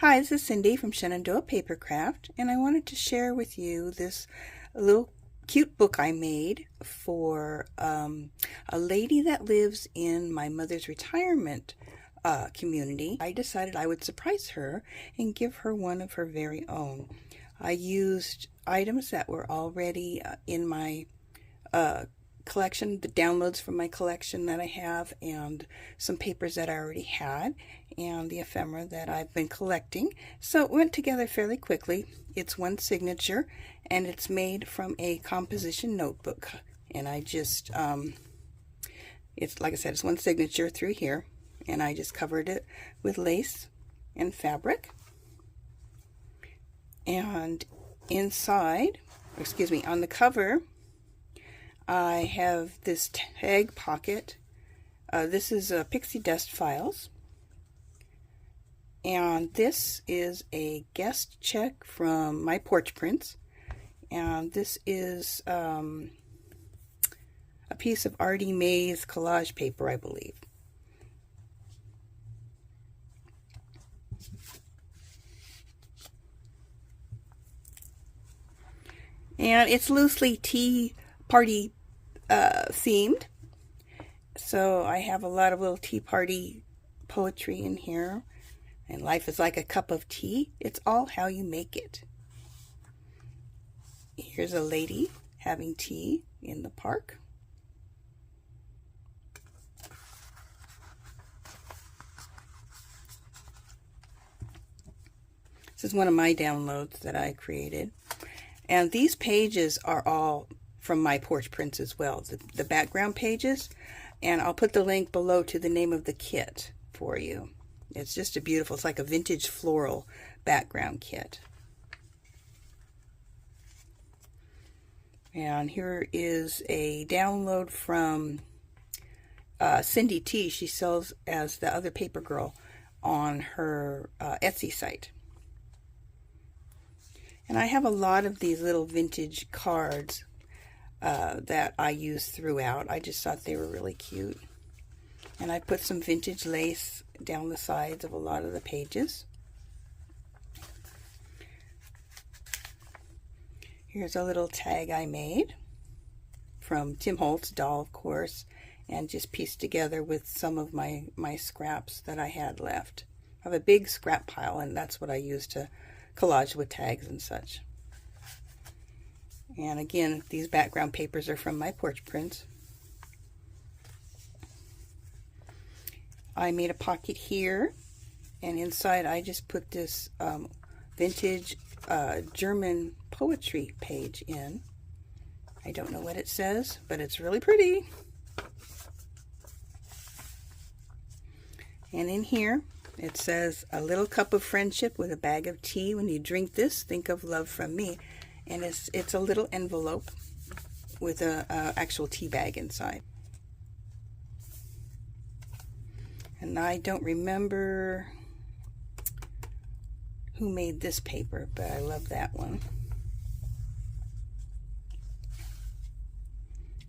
Hi, this is Cindy from Shenandoah Papercraft, and I wanted to share with you this little cute book I made for a lady that lives in my mother's retirement community. I decided I would surprise her and give her one of her very own. I used items that were already in my collection, the downloads from my collection that I have, and some papers that I already had, and the ephemera that I've been collecting. So it went together fairly quickly. It's one signature, and it's made from a composition notebook. And I just, it's like I said, it's one signature through here, and I just covered it with lace and fabric. And inside, excuse me, on the cover, I have this tag pocket. This is Pixie Dust Files. And this is a guest check from my porch prints. And this is a piece of Artie Mae's collage paper, I believe. And it's loosely tea party themed. So I have a lot of little tea party poetry in here. And life is like a cup of tea. It's all how you make it. Here's a lady having tea in the park. This is one of my downloads that I created. And these pages are all from my porch prints as well, the background pages. And I'll put the link below to the name of the kit for you. It's just a beautiful, it's like a vintage floral background kit. And here is a download from Cindy T. She sells as the other paper girl on her Etsy site. And I have a lot of these little vintage cards that I use throughout. I just thought they were really cute. And I put some vintage lace down the sides of a lot of the pages. Here's a little tag I made from Tim Holtz doll, of course, and just pieced together with some of my scraps that I had left. I have a big scrap pile, and that's what I use to collage with tags and such. And again, these background papers are from my porch prints. I made a pocket here, and inside I just put this vintage German poetry page in. I don't know what it says, but it's really pretty. And in here it says, "A little cup of friendship with a bag of tea. When you drink this, think of love from me." And it's a little envelope with a actual tea bag inside. And I don't remember who made this paper, but I love that one.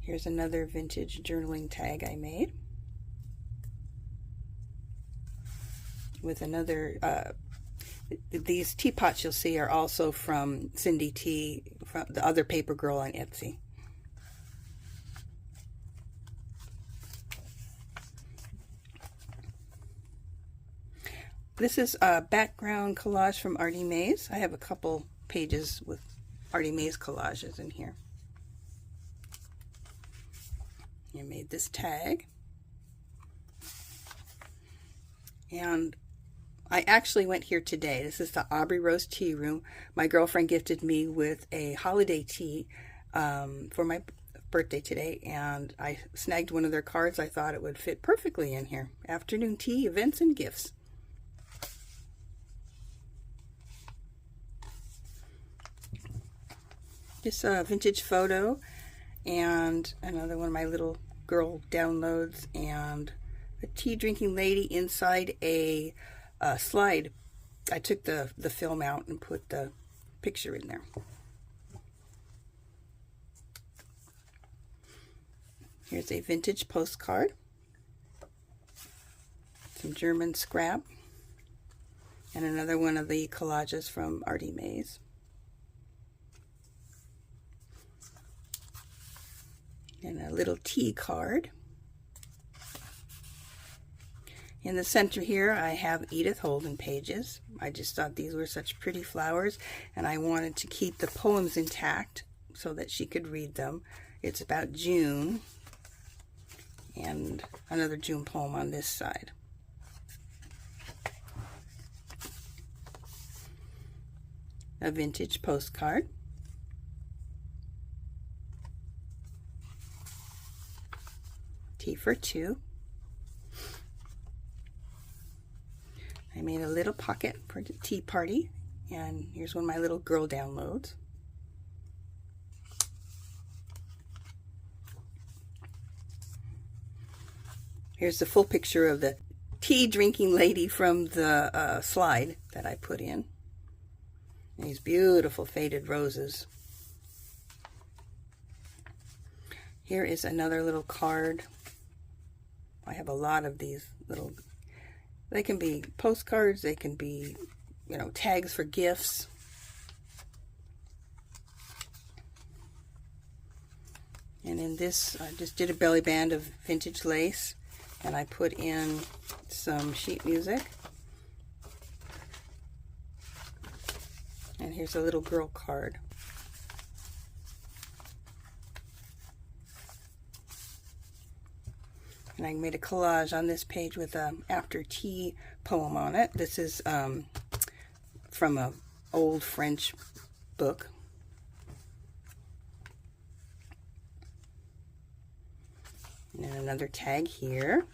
Here's another vintage journaling tag I made with another, these teapots you'll see are also from Cindy T, from the other paper girl on Etsy. This is a background collage from Artie Mae's. I have a couple pages with Artie Mae's collages in here. I made this tag. And I actually went here today. This is the Aubrey Rose Tea Room. My girlfriend gifted me with a holiday tea for my birthday today, and I snagged one of their cards. I thought it would fit perfectly in here. Afternoon tea, events, and gifts. Just a vintage photo, and another one of my little girl downloads, and a tea drinking lady inside a slide. I took the film out and put the picture in there. Here's a vintage postcard, some German scrap, And another one of the collages from Artie Mays. And a little tea card. In the center here I have Edith Holden pages. I just thought these were such pretty flowers, and I wanted to keep the poems intact so that she could read them. It's about June, and another June poem on this side. A vintage postcard. Tea for two. I made a little pocket for the tea party, and here's one of my little girl downloads. Here's the full picture of the tea drinking lady from the slide that I put in. These beautiful faded roses. Here is another little card. I have a lot of these little, they can be postcards, they can be, you know, tags for gifts. And in this, I just did a belly band of vintage lace, and I put in some sheet music. And here's a little girl card. And I made a collage on this page with an after tea poem on it. This is from an old French book. And another tag here.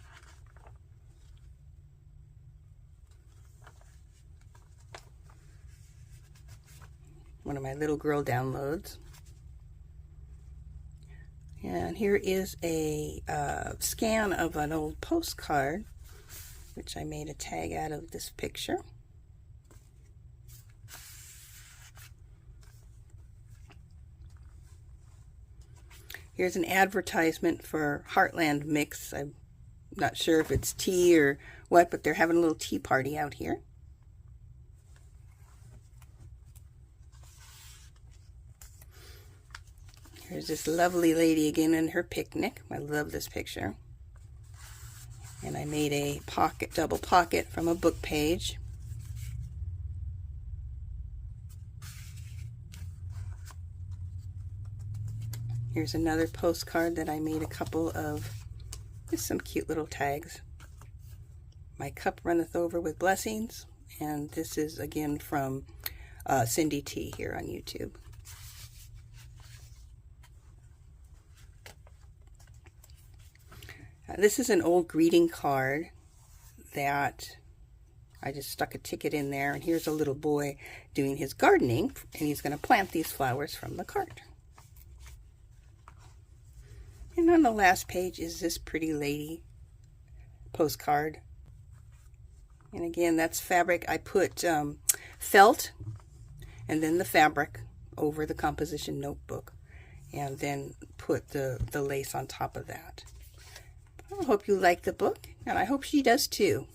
One of my little girl downloads. And here is a scan of an old postcard, which I made a tag out of this picture. Here's an advertisement for Heartland Mix. I'm not sure if it's tea or what, but they're having a little tea party out here. Here's this lovely lady again in her picnic. I love this picture. And I made a pocket, double pocket from a book page. Here's another postcard that I made a couple of, just some cute little tags. My cup runneth over with blessings. And this is again from Cindy T here on YouTube. This is an old greeting card that I just stuck a ticket in there, and here's a little boy doing his gardening, and he's going to plant these flowers from the card. And on the last page is this pretty lady postcard. And again, that's fabric. I put felt and then the fabric over the composition notebook, and then put the lace on top of that. I hope you like the book, and I hope she does too.